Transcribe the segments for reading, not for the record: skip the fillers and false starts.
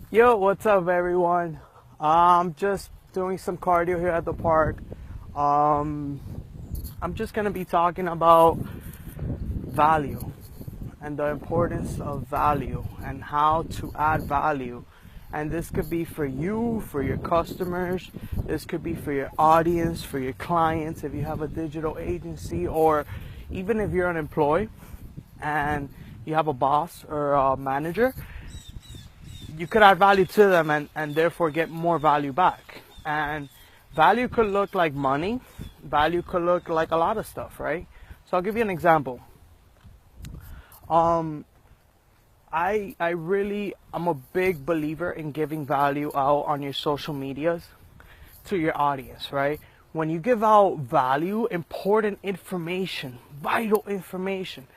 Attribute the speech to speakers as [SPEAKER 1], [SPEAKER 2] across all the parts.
[SPEAKER 1] Yo, what's up, everyone? I'm just doing some cardio here at the park. Um, I'm just gonna be talking about value and the importance of value and how to add value. And this could be for you, for your customers, this could be for your audience, for your clients, if you have a digital agency, or even if you're unemployed and you have a boss or a manager. You could add value to them and therefore get more value back. And value could look like money. Value could look like a lot of stuff, right? So I'll give you an example. Um, I'm a big believer in giving value out on your social medias to your audience, right? When you give out value, important information, vital information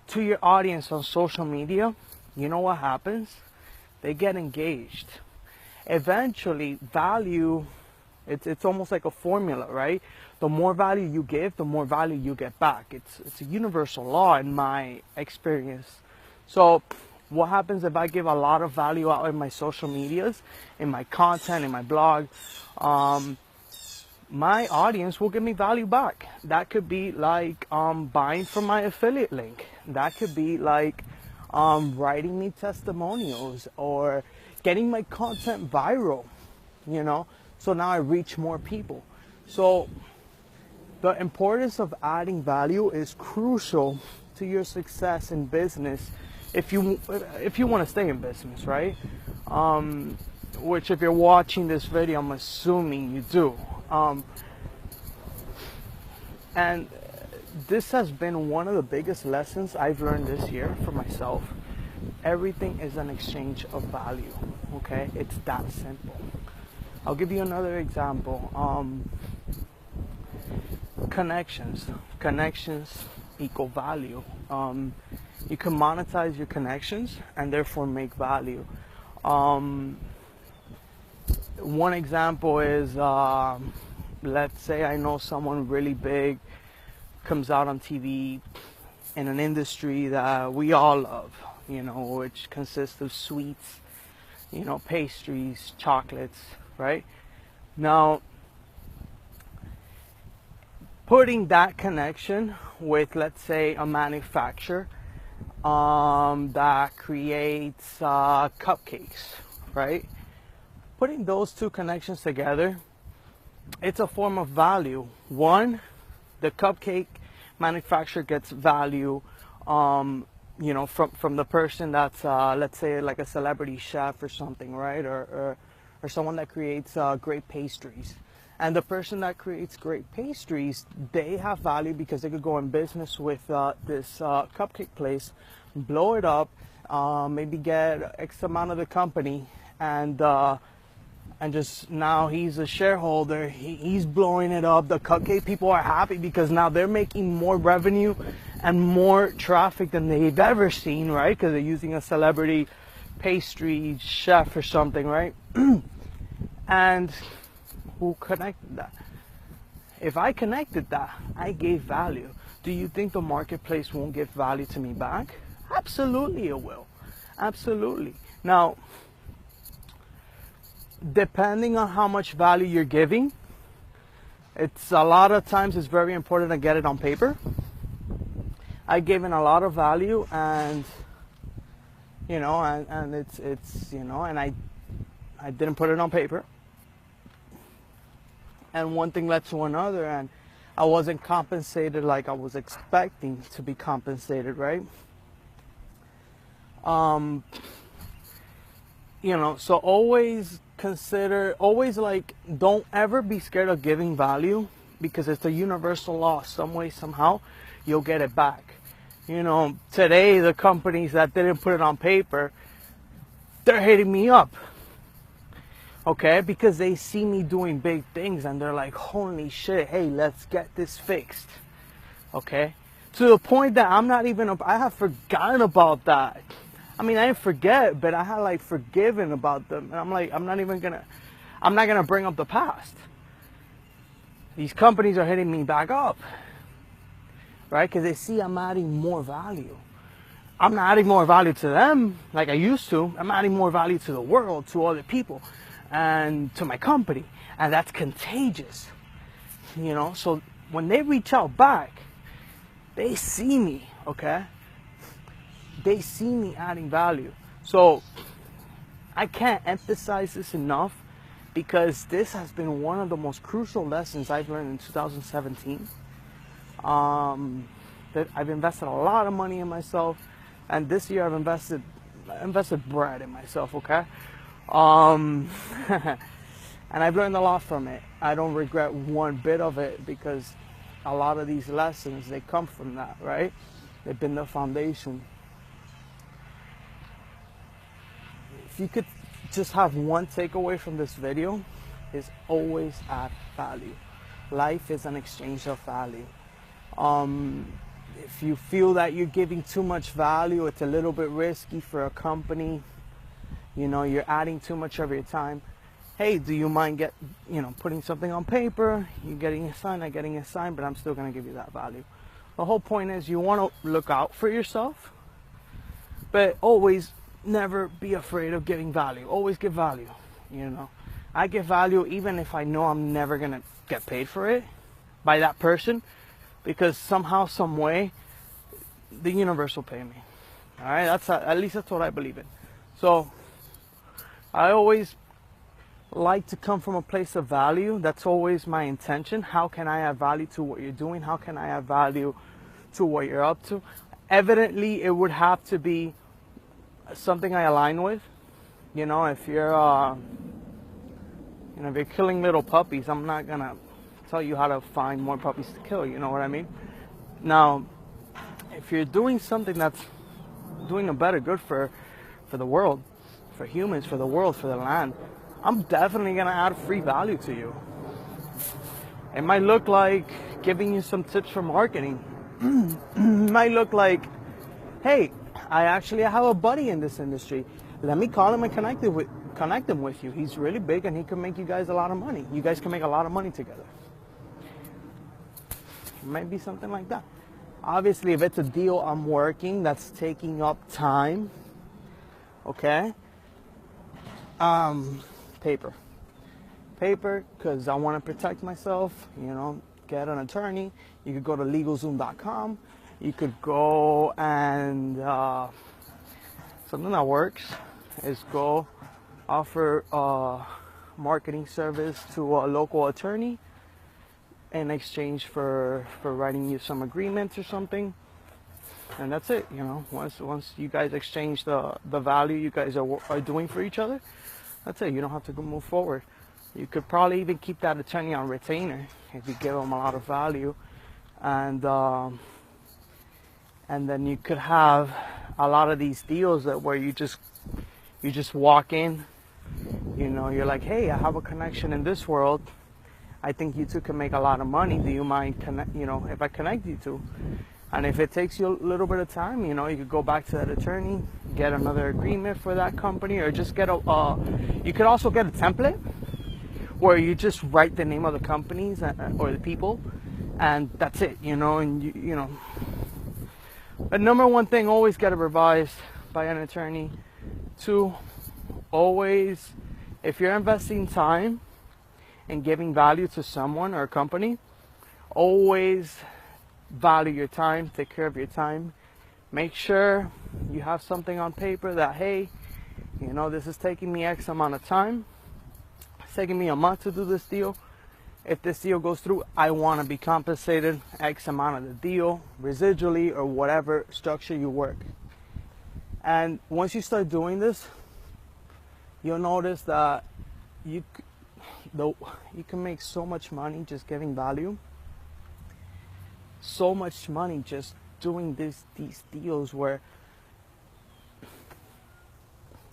[SPEAKER 1] to your audience on social media, you know what happens? They get engaged. Eventually, value, it's almost like a formula, right? The more value you give, the more value you get back. It's a universal law in my experience. So what happens if I give a lot of value out in my social medias, in my content, in my blog? My audience will give me value back. That could be like buying from my affiliate link. That could be like writing me testimonials or getting my content viral, you know? So now I reach more people. So the importance of adding value is crucial to your success in business if you want to stay in business, right? Which if you're watching this video, I'm assuming you do. And this has been one of the biggest lessons I've learned this year for myself. Everything is an exchange of value, okay? It's that simple. I'll give you another example. Connections. Connections equal value. You can monetize your connections and therefore make value. One example is, let's say I know someone really big comes out on TV in an industry that we all love, you know, which consists of sweets, you know, pastries, chocolates, right? Now, putting that connection with, let's say, a manufacturer that creates cupcakes, right? Putting those two connections together, it's a form of value. One, the cupcake manufacturer gets value, you know, from the person that's, let's say, like a celebrity chef or something, right? Or someone that creates great pastries. And the person that creates great pastries, they have value because they could go in business with this cupcake place, blow it up, maybe get X amount of the company, and just now he's a shareholder. He's blowing it up. The cupcake people are happy because now they're making more revenue and more traffic than they've ever seen, right? Because they're using a celebrity pastry chef or something, right? And who connected that? If I connected that, I gave value. Do you think the marketplace won't give value to me back? Absolutely it will. Absolutely. Now, depending on how much value you're giving, it's a lot of times it's very important to get it on paper. I gave in a lot of value, and you know, and it's you know, and I didn't put it on paper. And one thing led to another, and I wasn't compensated like I was expecting to be compensated, right? You know, so always consider, always like, don't ever be scared of giving value, because it's a universal law. Some way, somehow, you'll get it back. You know, today the companies that didn't put it on paper, they're hitting me up. Okay, because they see me doing big things and they're like, holy shit, hey, let's get this fixed. Okay, to the point that I have forgotten about that. I mean, I didn't forget, but I had like forgiven about them. And I'm like, I'm not gonna bring up the past. These companies are hitting me back up, right? Because they see I'm adding more value. I'm not adding more value to them like I used to. I'm adding more value to the world, to other people, and to my company. And that's contagious, you know? So when they reach out back, they see me, okay? They see me adding value. So I can't emphasize this enough, because this has been one of the most crucial lessons I've learned in 2017. That I've invested a lot of money in myself, and this year I've invested bread in myself, okay? And I've learned a lot from it. I don't regret one bit of it, because a lot of these lessons, they come from that, right? They've been the foundation. If you could just have one takeaway from this video, is always add value. Life is an exchange of value. If you feel that you're giving too much value, it's a little bit risky for a company, you know, you're adding too much of your time. Hey, do you mind putting something on paper? You're getting assigned, not getting assigned, but I'm still going to give you that value. The whole point is you want to look out for yourself, but always never be afraid of giving value. Always give value, you know. I give value even if I know I'm never going to get paid for it by that person, because somehow, some way, the universe will pay me. All right, at least that's what I believe in. So I always like to come from a place of value. That's always my intention. How can I add value to what you're doing? How can I add value to what you're up to? Evidently, it would have to be something I align with. You know, if you're if you're killing little puppies, I'm not gonna tell you how to find more puppies to kill. You know what I mean? Now, if you're doing something that's doing a better good for the world, for humans, for the world, for the land, I'm definitely gonna add free value to you. It might look like giving you some tips for marketing. It might look like, hey, I actually have a buddy in this industry. Let me call him and connect him with you. He's really big and he can make you guys a lot of money. You guys can make a lot of money together. It might be something like that. Obviously, if it's a deal I'm working that's taking up time, okay? Paper, because I want to protect myself, you know, get an attorney. You could go to LegalZoom.com. You could go and, something that works is go offer a marketing service to a local attorney in exchange for writing you some agreements or something. And that's it, you know. Once you guys exchange the value you guys are doing for each other, that's it. You don't have to go move forward. You could probably even keep that attorney on retainer if you give them a lot of value, and then you could have a lot of these deals where you just walk in. You know, you're like, hey, I have a connection in this world. I think you two can make a lot of money. Do you mind if I connect you two? And if it takes you a little bit of time, you know, you could go back to that attorney, get another agreement for that company, or just get you could also get a template where you just write the name of the companies or the people, and that's it, you know. And you know, but number one thing, always get it revised by an attorney. 2, always, if you're investing time and giving value to someone or a company, always value your time, take care of your time. Make sure you have something on paper that, hey, you know, this is taking me X amount of time. It's taking me a month to do this deal. If this deal goes through, I want to be compensated X amount of the deal, residually, or whatever structure you work. And once you start doing this, you'll notice that you can make so much money just giving value. So much money just doing these deals where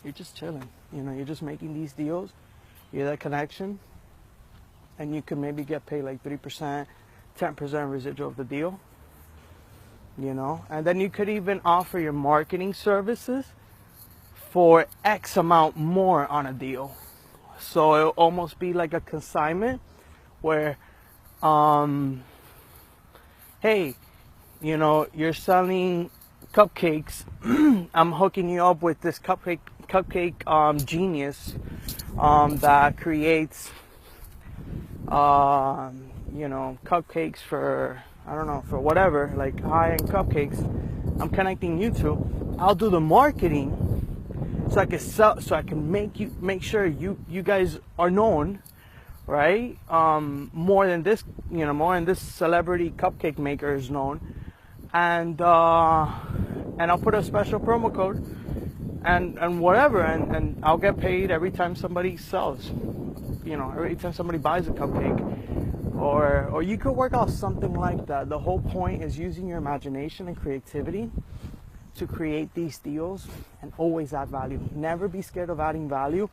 [SPEAKER 1] you're just chilling. You know, you're just making these deals. You're that connection, and you could maybe get paid like 3%, 10% residual of the deal. You know, and then you could even offer your marketing services for X amount more on a deal. So it'll almost be like a consignment where, hey, you know, you're selling cupcakes, I'm hooking you up with this cupcake genius that creates cupcakes for, I don't know, for whatever, like high-end cupcakes. I'm connecting you to. I'll do the marketing so I can sell, so I can make sure you guys are known, right? More than this celebrity cupcake maker is known, and I'll put a special promo code and whatever, and I'll get paid every time somebody sells. Every time somebody buys a cupcake, or you could work out something like that. The whole point is using your imagination and creativity to create these deals and always add value. Never be scared of adding value.